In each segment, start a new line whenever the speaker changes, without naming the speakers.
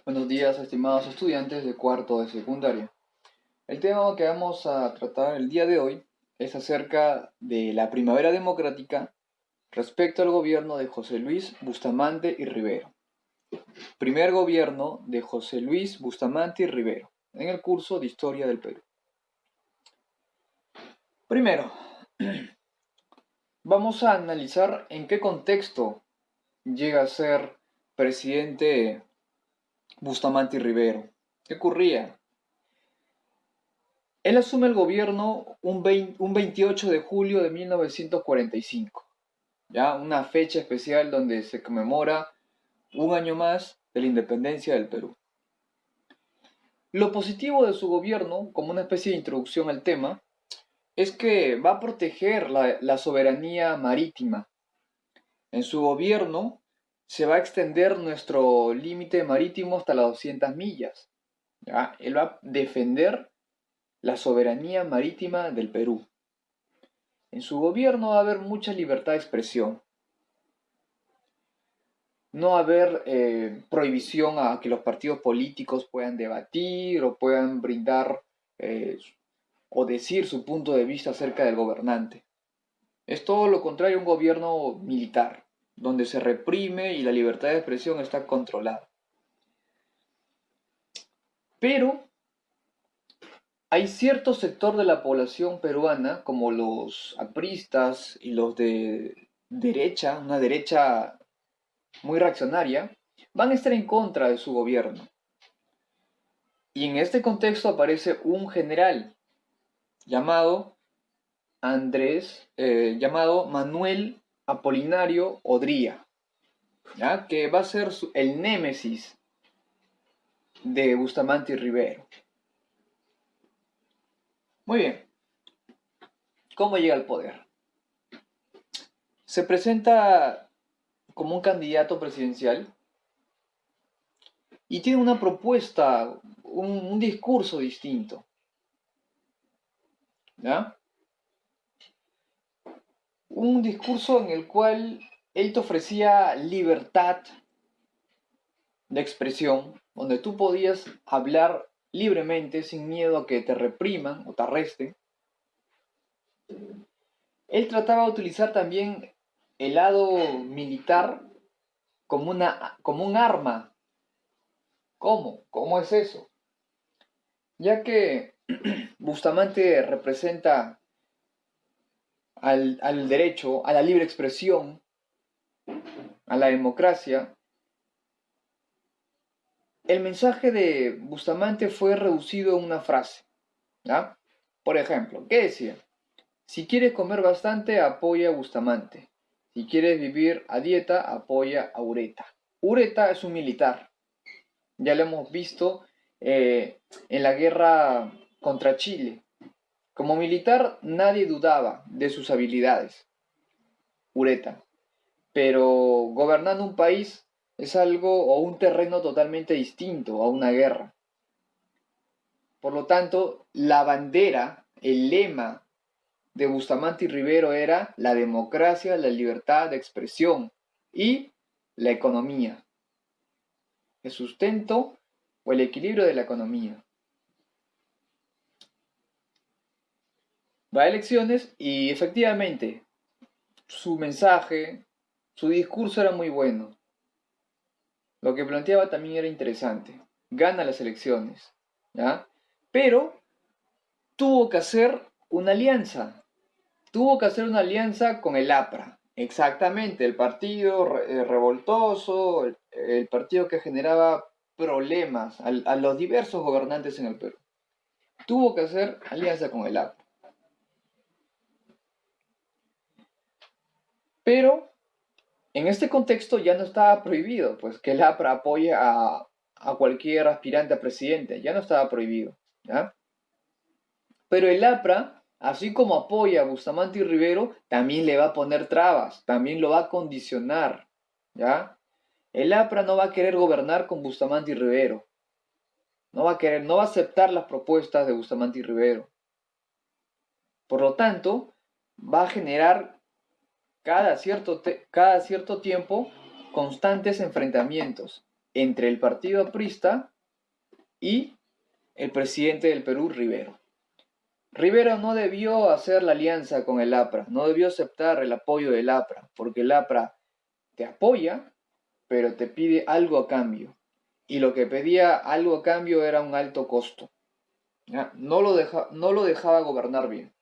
Buenos días, estimados estudiantes de cuarto de secundaria. El tema que vamos a tratar el día de hoy es acerca de la primavera democrática respecto al gobierno de José Luis Bustamante y Rivero. Primer gobierno de José Luis Bustamante y Rivero, en el curso de Historia del Perú. Primero, vamos a analizar en qué contexto llega a ser presidente Bustamante y Rivero. ¿Qué ocurría? Él asume el gobierno un 28 de julio de 1945, ¿ya? Una fecha especial donde se conmemora un año más de la independencia del Perú. Lo positivo de su gobierno, como una especie de introducción al tema, es que va a proteger la soberanía marítima. En su gobierno se va a extender nuestro límite marítimo hasta las 200 millas, ¿ya? Él va a defender la soberanía marítima del Perú. En su gobierno va a haber mucha libertad de expresión. No va a haber prohibición a que los partidos políticos puedan debatir o puedan brindar o decir su punto de vista acerca del gobernante. Es todo lo contrario a un gobierno militar, donde se reprime y la libertad de expresión está controlada. Pero hay cierto sector de la población peruana, como los apristas y los de derecha, una derecha muy reaccionaria, van a estar en contra de su gobierno. Y en este contexto aparece un general llamado llamado Manuel Apolinario Odría, ¿ya? Que va a ser el némesis de Bustamante y Rivero. Muy bien, ¿cómo llega al poder? Se presenta como un candidato presidencial y tiene una propuesta, un discurso distinto, ¿ya? Un discurso en el cual él te ofrecía libertad de expresión, donde tú podías hablar libremente sin miedo a que te repriman o te arresten. Él trataba de utilizar también el lado militar como un arma. ¿Cómo? ¿Cómo es eso? Ya que Bustamante representa al derecho, a la libre expresión, a la democracia. El mensaje de Bustamante fue reducido en una frase, ¿ya? Por ejemplo, ¿qué decía? Si quieres comer bastante, apoya a Bustamante. Si quieres vivir a dieta, apoya a Ureta. Ureta es un militar. Ya lo hemos visto en la guerra contra Chile. Como militar, nadie dudaba de sus habilidades. Ureta. Pero gobernando un país es algo o un terreno totalmente distinto a una guerra. Por lo tanto, la bandera, el lema de Bustamante y Rivero era la democracia, la libertad de expresión y la economía, el sustento o el equilibrio de la economía. Va a elecciones y efectivamente su mensaje, su discurso era muy bueno. Lo que planteaba también era interesante. Gana las elecciones, ¿ya? Pero tuvo que hacer una alianza. Tuvo que hacer una alianza con el APRA. Exactamente, el partido revoltoso, el partido que generaba problemas a los diversos gobernantes en el Perú. Tuvo que hacer alianza con el APRA. Pero en este contexto ya no estaba prohibido, pues que el APRA apoye a cualquier aspirante a presidente, ya no estaba prohibido, ¿ya? Pero el APRA, así como apoya a Bustamante y Rivero, también le va a poner trabas, también lo va a condicionar, ¿ya? El APRA no va a querer gobernar con Bustamante y Rivero, no va a querer, no va a aceptar las propuestas de Bustamante y Rivero. Por lo tanto, va a generar cada cierto tiempo constantes enfrentamientos entre el partido aprista y el presidente del Perú, Rivero. Rivero no debió hacer la alianza con el APRA, no debió aceptar el apoyo del APRA, porque el APRA te apoya, pero te pide algo a cambio. Y lo que pedía algo a cambio era un alto costo. ¿Ya? No lo dejaba gobernar bien.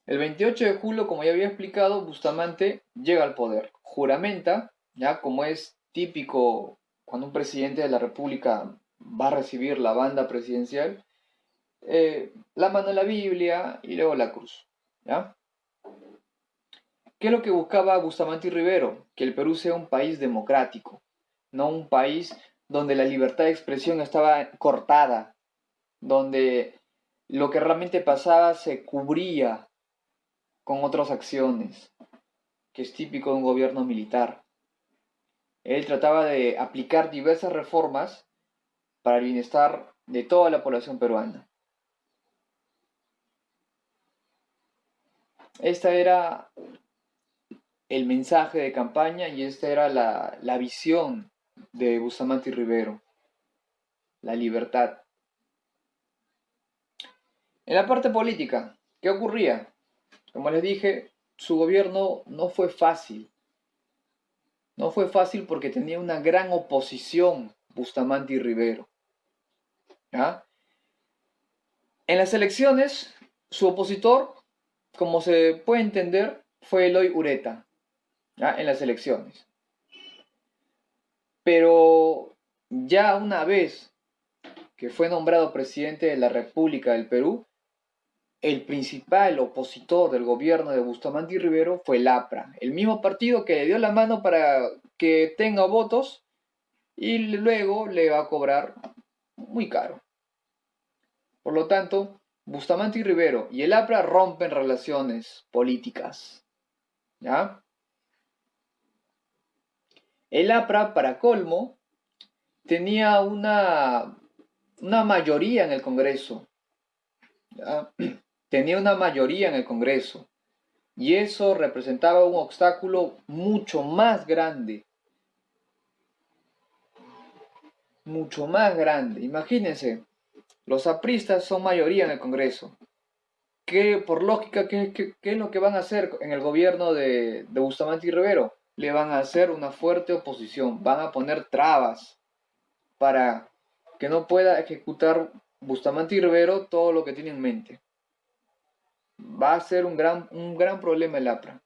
El 28 de julio, como ya había explicado, Bustamante llega al poder. Juramenta, ya como es típico cuando un presidente de la República va a recibir la banda presidencial, la mano en la Biblia y luego la cruz. ¿Ya? ¿Qué es lo que buscaba Bustamante y Rivero? Que el Perú sea un país democrático, no un país donde la libertad de expresión estaba cortada, donde lo que realmente pasaba se cubría con otras acciones, que es típico de un gobierno militar. Él trataba de aplicar diversas reformas para el bienestar de toda la población peruana. Esta era el mensaje de campaña y esta era la visión de Bustamante y Rivero, la libertad. En la parte política, ¿qué ocurría? Como les dije, su gobierno no fue fácil. No fue fácil porque tenía una gran oposición Bustamante y Rivero. ¿Ya? En las elecciones, su opositor, como se puede entender, fue Eloy Ureta, ¿ya? En las elecciones. Pero ya una vez que fue nombrado presidente de la República del Perú, el principal opositor del gobierno de Bustamante y Rivero fue el APRA, el mismo partido que le dio la mano para que tenga votos y luego le va a cobrar muy caro. Por lo tanto, Bustamante y Rivero y el APRA rompen relaciones políticas. ¿Ya? El APRA, para colmo, tenía una mayoría en el Congreso. ¿Ya? Tenía una mayoría en el Congreso. Y eso representaba un obstáculo mucho más grande. Mucho más grande. Imagínense, los apristas son mayoría en el Congreso. Por lógica, ¿qué es lo que van a hacer en el gobierno de Bustamante y Rivero? Le van a hacer una fuerte oposición, van a poner trabas para que no pueda ejecutar Bustamante y Rivero todo lo que tiene en mente. Va a ser un gran problema el APRA.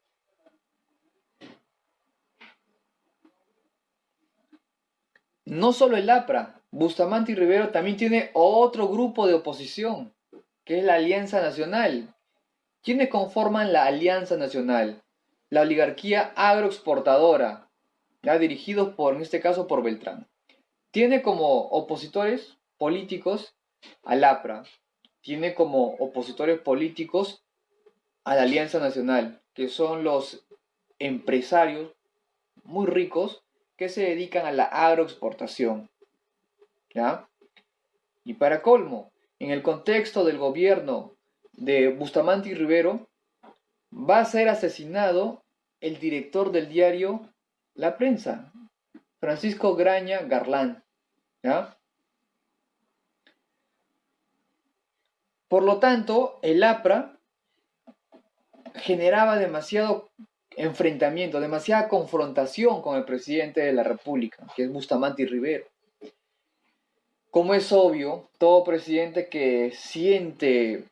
No solo el APRA, Bustamante y Rivero también tiene otro grupo de oposición, que es la Alianza Nacional. ¿Quiénes conforman la Alianza Nacional? La oligarquía agroexportadora, ya dirigidos en este caso por Beltrán. Tiene como opositores políticos al APRA, tiene como opositores políticos a la Alianza Nacional, que son los empresarios muy ricos que se dedican a la agroexportación. ¿Ya? Y para colmo, en el contexto del gobierno de Bustamante y Rivero, va a ser asesinado el director del diario La Prensa, Francisco Graña Garland. ¿Ya? Por lo tanto, el APRA generaba demasiado enfrentamiento, demasiada confrontación con el presidente de la República, que es Bustamante y Rivero. Como es obvio, todo presidente que siente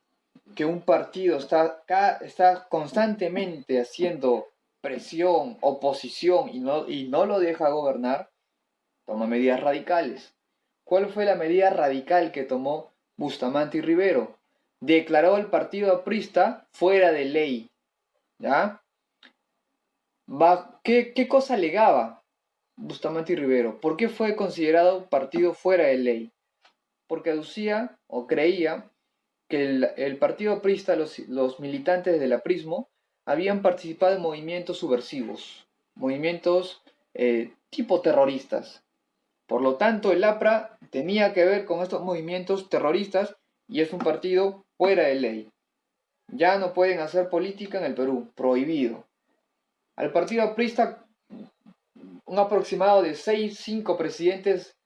que un partido está constantemente haciendo presión, oposición y no lo deja gobernar, toma medidas radicales. ¿Cuál fue la medida radical que tomó Bustamante y Rivero? Declaró al partido aprista fuera de ley. ¿Ya? ¿Qué cosa alegaba Bustamante y Rivero? ¿Por qué fue considerado partido fuera de ley? Porque aducía o creía que el partido aprista, los militantes del aprismo, habían participado en movimientos subversivos, movimientos tipo terroristas. Por lo tanto, el APRA tenía que ver con estos movimientos terroristas y es un partido fuera de ley. Ya no pueden hacer política en el Perú, prohibido. Al partido aprista un aproximado de 5 presidentes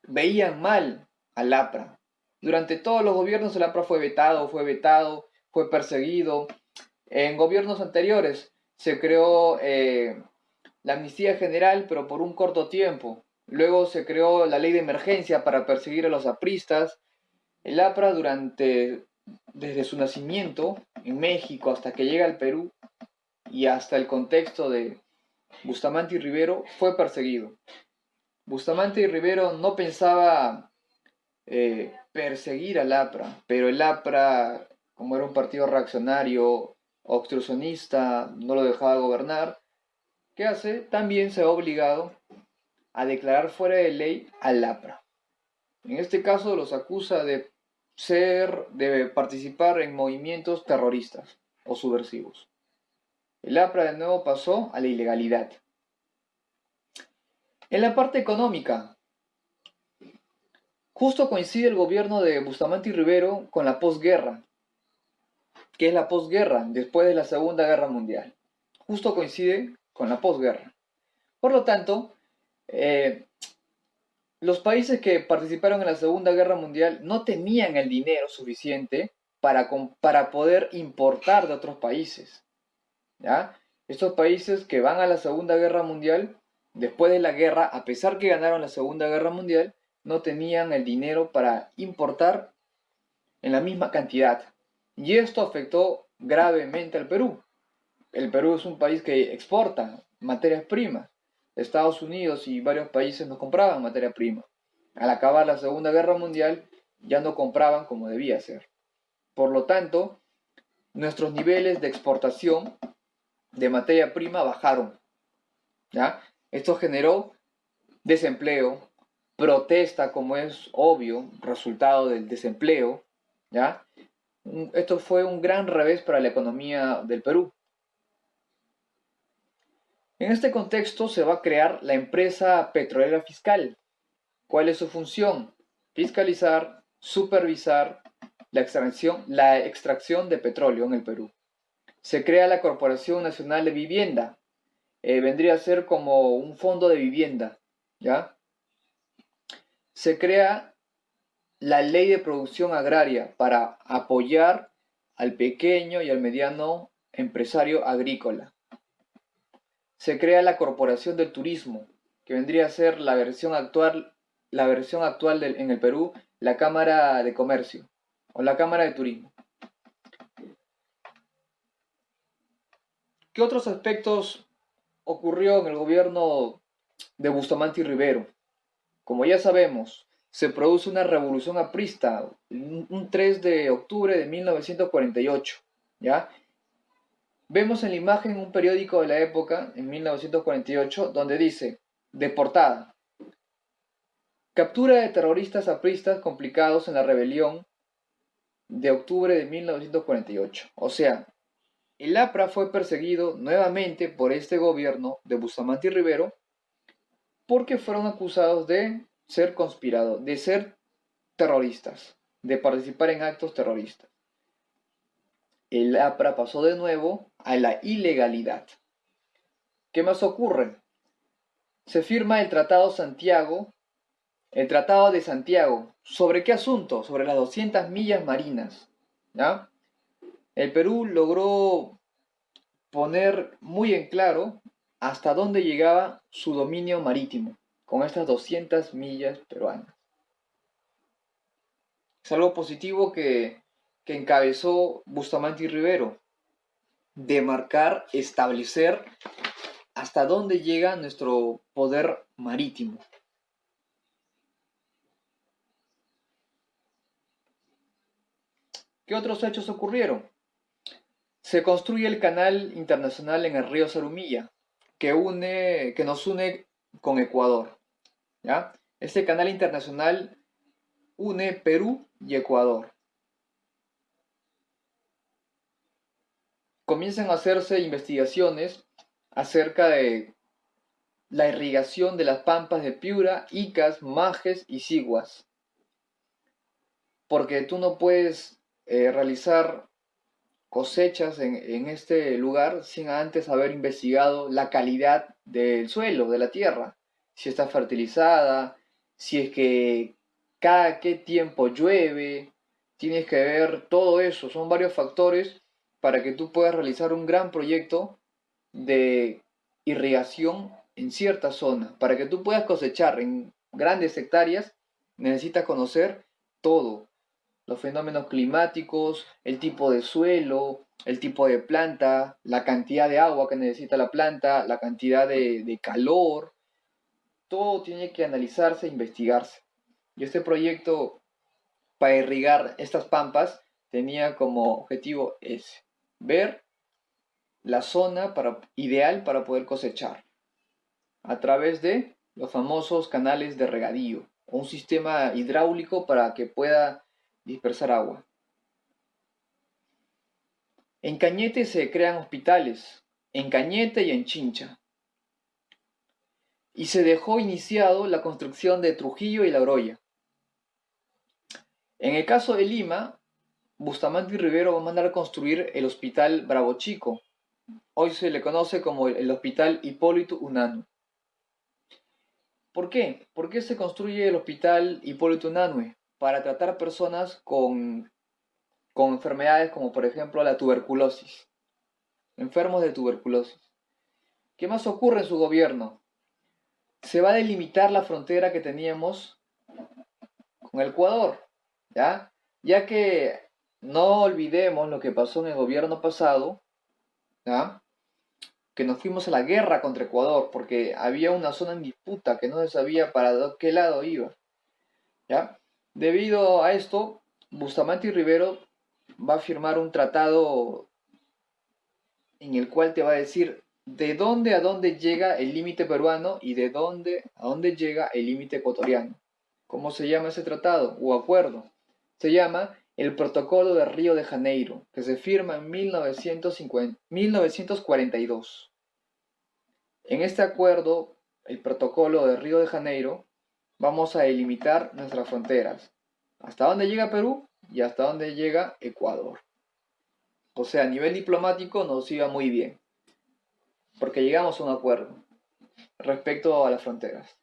veían mal al APRA. Durante todos los gobiernos el APRA fue vetado, fue perseguido. En gobiernos anteriores se creó la amnistía general, pero por un corto tiempo. Luego se creó la ley de emergencia para perseguir a los apristas. El APRA desde su nacimiento en México hasta que llega al Perú y hasta el contexto de Bustamante y Rivero fue perseguido. Bustamante y Rivero no pensaba perseguir al APRA, pero el APRA, como era un partido reaccionario, obstruccionista, no lo dejaba gobernar. ¿Qué hace? También se ha obligado a declarar fuera de ley al APRA. En este caso los acusa de participar en movimientos terroristas o subversivos. El APRA de nuevo pasó a la ilegalidad. En la parte económica, justo coincide el gobierno de Bustamante y Rivero con la posguerra. ¿Qué es la posguerra? Después de la Segunda Guerra Mundial. Justo coincide con la posguerra. Por lo tanto, los países que participaron en la Segunda Guerra Mundial no tenían el dinero suficiente para poder importar de otros países. ¿Ya? Estos países que van a la Segunda Guerra Mundial, después de la guerra, a pesar que ganaron la Segunda Guerra Mundial, no tenían el dinero para importar en la misma cantidad. Y esto afectó gravemente al Perú. El Perú es un país que exporta materias primas. Estados Unidos y varios países no compraban materia prima. Al acabar la Segunda Guerra Mundial, ya no compraban como debía ser. Por lo tanto, nuestros niveles de exportación de materia prima bajaron. ¿Ya? Esto generó desempleo, protesta, como es obvio, resultado del desempleo. ¿Ya? Esto fue un gran revés para la economía del Perú. En este contexto se va a crear la empresa petrolera fiscal. ¿Cuál es su función? Fiscalizar, supervisar la extracción de petróleo en el Perú. Se crea la Corporación Nacional de Vivienda. Vendría a ser como un fondo de vivienda. ¿Ya? Se crea la Ley de Producción Agraria para apoyar al pequeño y al mediano empresario agrícola. Se crea la Corporación del Turismo, que vendría a ser la versión actual en el Perú, la Cámara de Comercio o la Cámara de Turismo. ¿Qué otros aspectos ocurrió en el gobierno de Bustamante y Rivero? Como ya sabemos, se produce una revolución aprista un 3 de octubre de 1948, ¿ya? Vemos en la imagen un periódico de la época, en 1948, donde dice, de portada, captura de terroristas apristas complicados en la rebelión de octubre de 1948. O sea, el APRA fue perseguido nuevamente por este gobierno de Bustamante y Rivero porque fueron acusados de ser conspirados, de ser terroristas, de participar en actos terroristas. El APRA pasó de nuevo a la ilegalidad. ¿Qué más ocurre? Se firma el Tratado de Santiago. ¿Sobre qué asunto? Sobre las 200 millas marinas. ¿Ya? El Perú logró poner muy en claro hasta dónde llegaba su dominio marítimo con estas 200 millas peruanas. Es algo positivo que encabezó Bustamante y Rivero, demarcar, establecer hasta dónde llega nuestro poder marítimo. ¿Qué otros hechos ocurrieron? Se construye el canal internacional en el río Zarumilla, que nos une con Ecuador. ¿Ya? Este canal internacional une Perú y Ecuador. Comienzan a hacerse investigaciones acerca de la irrigación de las pampas de Piura, Icas, Majes y Siguas. Porque tú no puedes realizar cosechas en este lugar sin antes haber investigado la calidad del suelo, de la tierra, si está fertilizada, si es que cada qué tiempo llueve, tienes que ver todo eso, son varios factores para que tú puedas realizar un gran proyecto de irrigación en cierta zona. Para que tú puedas cosechar en grandes hectáreas, necesitas conocer todo, los fenómenos climáticos, el tipo de suelo, el tipo de planta, la cantidad de agua que necesita la planta, la cantidad de calor, todo tiene que analizarse e investigarse. Y este proyecto para irrigar estas pampas tenía como objetivo ese, ver la zona ideal para poder cosechar a través de los famosos canales de regadío o un sistema hidráulico para que pueda dispersar agua. En Cañete se crean hospitales, en Cañete y en Chincha. Y se dejó iniciado la construcción de Trujillo y La Oroya. En el caso de Lima, Bustamante y Rivero va a mandar a construir el Hospital Bravo Chico. Hoy se le conoce como el Hospital Hipólito Unanue. ¿Por qué? ¿Por qué se construye el Hospital Hipólito Unanue? Para tratar personas con enfermedades como por ejemplo la tuberculosis. Enfermos de tuberculosis. ¿Qué más ocurre en su gobierno? Se va a delimitar la frontera que teníamos con el Ecuador, ¿ya? Ya que no olvidemos lo que pasó en el gobierno pasado, ¿ya? Que nos fuimos a la guerra contra Ecuador porque había una zona en disputa que no se sabía para qué lado iba, ¿ya? Debido a esto, Bustamante y Rivero va a firmar un tratado en el cual te va a decir de dónde a dónde llega el límite peruano y de dónde a dónde llega el límite ecuatoriano. ¿Cómo se llama ese tratado o acuerdo? Se llama el Protocolo de Río de Janeiro, que se firma en 1942. En este acuerdo, el Protocolo de Río de Janeiro, vamos a delimitar nuestras fronteras. Hasta dónde llega Perú y hasta dónde llega Ecuador. O sea, a nivel diplomático nos iba muy bien, porque llegamos a un acuerdo respecto a las fronteras.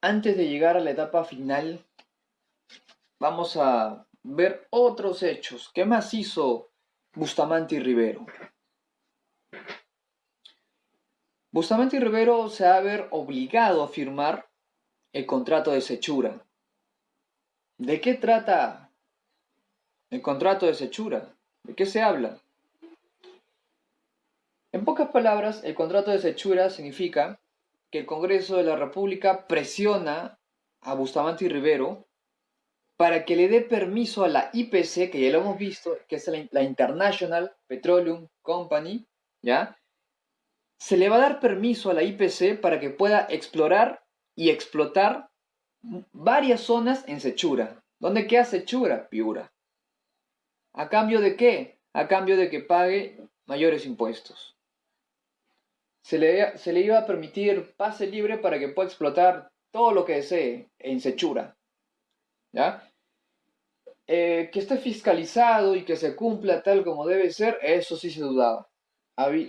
Antes de llegar a la etapa final, vamos a ver otros hechos. ¿Qué más hizo Bustamante y Rivero? Bustamante y Rivero se va a ver obligado a firmar el contrato de Sechura. ¿De qué trata el contrato de Sechura? ¿De qué se habla? En pocas palabras, el contrato de Sechura significa que el Congreso de la República presiona a Bustamante y Rivero para que le dé permiso a la IPC, que ya lo hemos visto, que es la International Petroleum Company, ¿ya? Se le va a dar permiso a la IPC para que pueda explorar y explotar varias zonas en Sechura. ¿Dónde queda Sechura? Piura. ¿A cambio de qué? A cambio de que pague mayores impuestos. Se le iba a permitir pase libre para que pueda explotar todo lo que desee en Sechura, ¿ya? Que esté fiscalizado y que se cumpla tal como debe ser, eso sí se dudaba.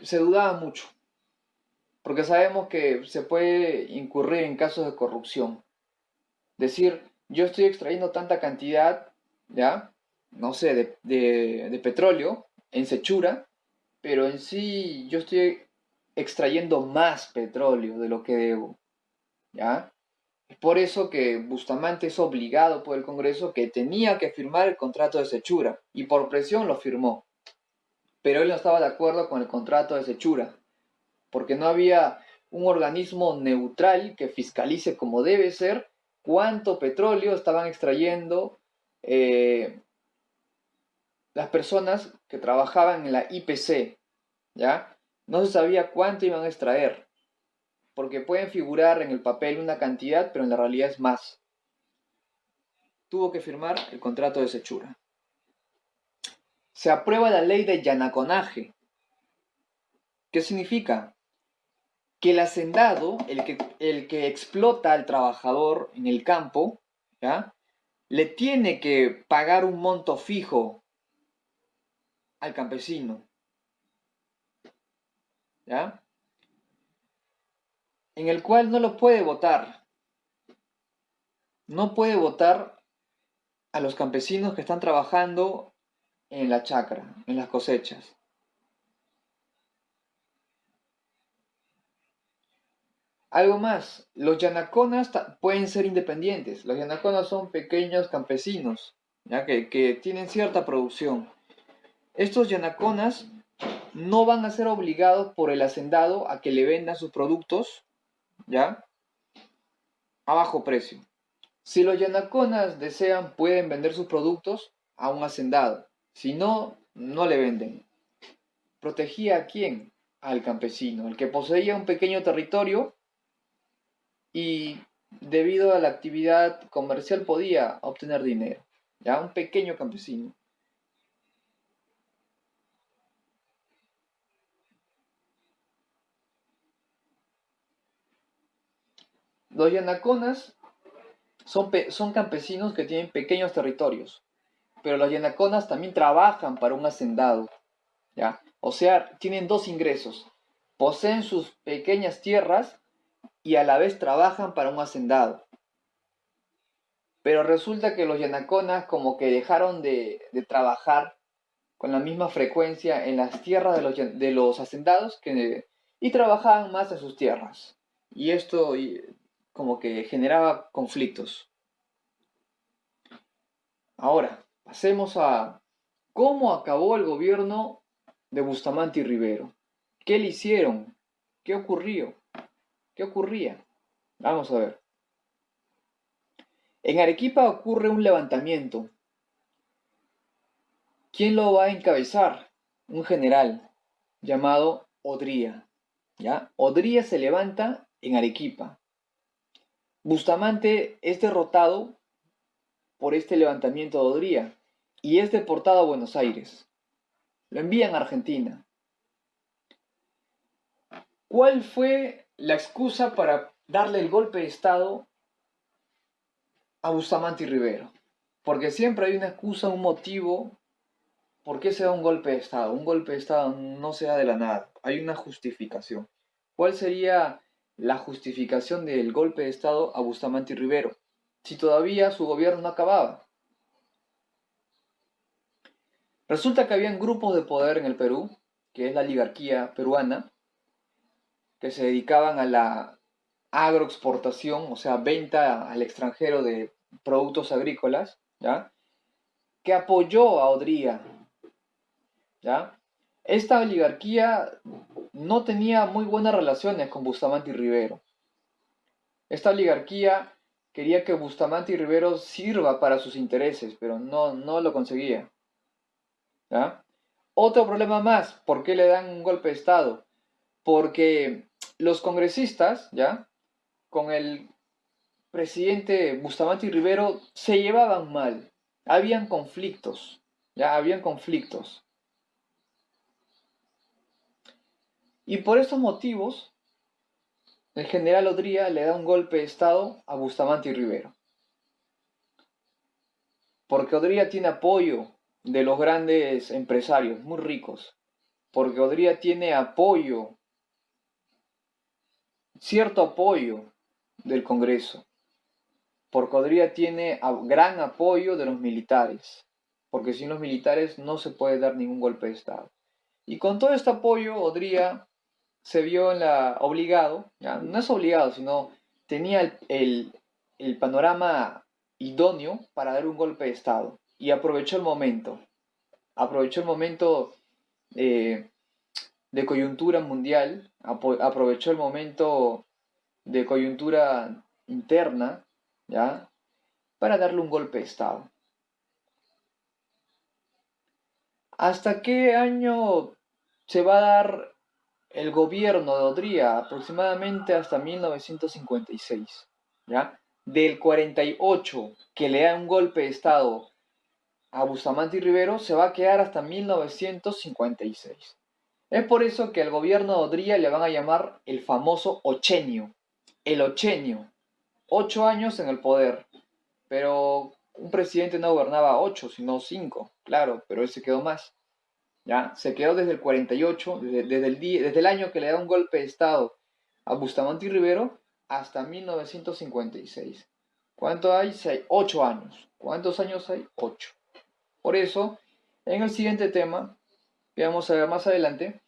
Se dudaba mucho, porque sabemos que se puede incurrir en casos de corrupción. Decir, yo estoy extrayendo tanta cantidad, ¿ya? No sé, de petróleo en Sechura, pero en sí yo estoy extrayendo más petróleo de lo que debo, ¿ya? Es por eso que Bustamante es obligado por el Congreso que tenía que firmar el contrato de Sechura, y por presión lo firmó. Pero él no estaba de acuerdo con el contrato de Sechura, porque no había un organismo neutral que fiscalice como debe ser cuánto petróleo estaban extrayendo las personas que trabajaban en la IPC, ¿ya? No se sabía cuánto iban a extraer, porque pueden figurar en el papel una cantidad, pero en la realidad es más. Tuvo que firmar el contrato de Sechura. Se aprueba la ley de Yanaconaje. ¿Qué significa? Que el hacendado, el que explota al trabajador en el campo, ¿ya? Le tiene que pagar un monto fijo al campesino, ¿ya? En el cual no lo puede votar. No puede votar a los campesinos que están trabajando en la chacra, en las cosechas. Algo más, los yanaconas pueden ser independientes. Los yanaconas son pequeños campesinos, ¿ya? Que tienen cierta producción. Estos yanaconas no van a ser obligados por el hacendado a que le vendan sus productos, ¿ya? A bajo precio. Si los yanaconas desean, pueden vender sus productos a un hacendado. Si no, no le venden. ¿Protegía a quién? Al campesino, el que poseía un pequeño territorio y debido a la actividad comercial podía obtener dinero. ¿Ya? Un pequeño campesino. Los yanaconas son campesinos que tienen pequeños territorios, pero los yanaconas también trabajan para un hacendado, ¿ya? O sea, tienen dos ingresos. Poseen sus pequeñas tierras y a la vez trabajan para un hacendado. Pero resulta que los yanaconas como que dejaron de trabajar con la misma frecuencia en las tierras de los hacendados y trabajaban más en sus tierras. Y esto como que generaba conflictos. Ahora, pasemos a cómo acabó el gobierno de Bustamante y Rivero. ¿Qué le hicieron? ¿Qué ocurrió? ¿Qué ocurría? Vamos a ver. En Arequipa ocurre un levantamiento. ¿Quién lo va a encabezar? Un general llamado Odría. ¿Ya? Odría se levanta en Arequipa. Bustamante es derrotado por este levantamiento de Odría y es deportado a Buenos Aires. Lo envían a Argentina. ¿Cuál fue la excusa para darle el golpe de Estado a Bustamante y Rivero? Porque siempre hay una excusa, un motivo por qué se da un golpe de Estado. Un golpe de Estado no se da de la nada, hay una justificación. ¿Cuál sería la justificación del golpe de Estado a Bustamante y Rivero? Si todavía su gobierno no acababa. Resulta que habían grupos de poder en el Perú, que es la oligarquía peruana, que se dedicaban a la agroexportación, o sea, venta al extranjero de productos agrícolas, ¿ya? Que apoyó a Odría, ¿ya? Esta oligarquía no tenía muy buenas relaciones con Bustamante y Rivero. Esta oligarquía quería que Bustamante y Rivero sirva para sus intereses, pero no lo conseguía, ¿ya? Otro problema más, ¿por qué le dan un golpe de Estado? Porque los congresistas, ¿ya? Con el presidente Bustamante y Rivero se llevaban mal, habían conflictos, ya habían conflictos. Y por esos motivos, el general Odría le da un golpe de Estado a Bustamante y Rivero. Porque Odría tiene apoyo de los grandes empresarios, muy ricos. Porque Odría tiene apoyo, cierto apoyo del Congreso. Porque Odría tiene gran apoyo de los militares. Porque sin los militares no se puede dar ningún golpe de Estado. Y con todo este apoyo, Odría se vio obligado, ¿ya? No es obligado, sino tenía el panorama idóneo para dar un golpe de Estado. Y aprovechó el momento eh, de coyuntura mundial, aprovechó el momento de coyuntura interna, ¿ya? Para darle un golpe de Estado. ¿Hasta qué año se va a dar el gobierno de Odría? Aproximadamente hasta 1956, ¿ya? Del 48, que le da un golpe de Estado a Bustamante y Rivero, se va a quedar hasta 1956. Es por eso que al gobierno de Odría le van a llamar el famoso ochenio. El ochenio. 8 años en el poder. pero un presidente no gobernaba 8, sino 5, claro, pero él se quedó más. ¿Ya? Se quedó desde el 48, desde el año que le da un golpe de Estado a Bustamante y Rivero hasta 1956. ¿Cuánto hay? 8 años. ¿Cuántos años hay? 8. Por eso, en el siguiente tema, que vamos a ver más adelante,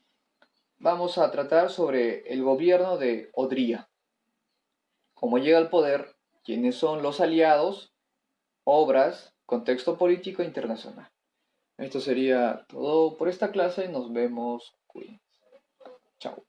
vamos a tratar sobre el gobierno de Odría. Cómo llega al poder, quiénes son los aliados, obras, contexto político internacional. Esto sería todo por esta clase. Nos vemos. Cuídense. Chao.